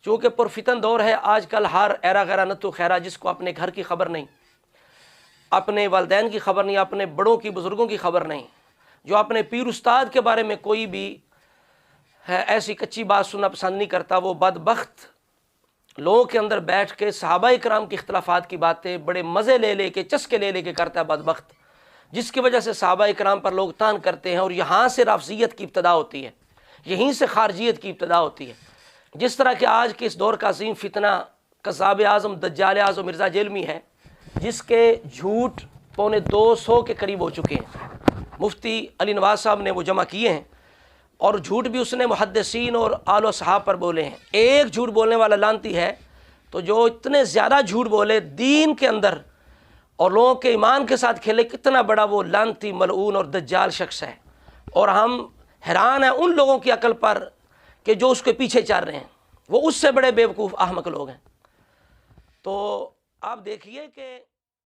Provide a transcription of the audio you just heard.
چونکہ پرفتن دور ہے آج کل، ہر ایرا غیرہ نتو خیرہ، جس کو اپنے گھر کی خبر نہیں، اپنے والدین کی خبر نہیں، اپنے بڑوں کی بزرگوں کی خبر نہیں، جو اپنے پیر استاد کے بارے میں کوئی بھی ایسی کچی بات سننا پسند نہیں کرتا، وہ بدبخت لوگوں کے اندر بیٹھ کے صحابہ اکرام کے اختلافات کی باتیں بڑے مزے لے لے کے، چسکے لے لے کے کرتا ہے بدبخت، جس کی وجہ سے صحابہ اکرام پر لوگ تان کرتے ہیں، اور یہاں سے رافضیت کی ابتدا ہوتی ہے، یہیں سے خارجیت کی ابتدا ہوتی ہے۔ جس طرح کہ آج کے اس دور کا عظیم فتنہ قذاب اعظم دجال اعظم مرزا جیلمی ہے، جس کے جھوٹ 250 کے قریب ہو چکے ہیں، مفتی علی نواز صاحب نے وہ جمع کیے ہیں، اور جھوٹ بھی اس نے محدثین اور آل و صحاب پر بولے ہیں۔ ایک جھوٹ بولنے والا لانتی ہے، تو جو اتنے زیادہ جھوٹ بولے دین کے اندر اور لوگوں کے ایمان کے ساتھ کھیلے، کتنا بڑا وہ لانتی ملعون اور دجال شخص ہے، اور ہم حیران ہیں ان لوگوں کی عقل پر کہ جو اس کے پیچھے چل رہے ہیں، وہ اس سے بڑے بیوقوف احمق لوگ ہیں۔ تو آپ دیکھیے کہ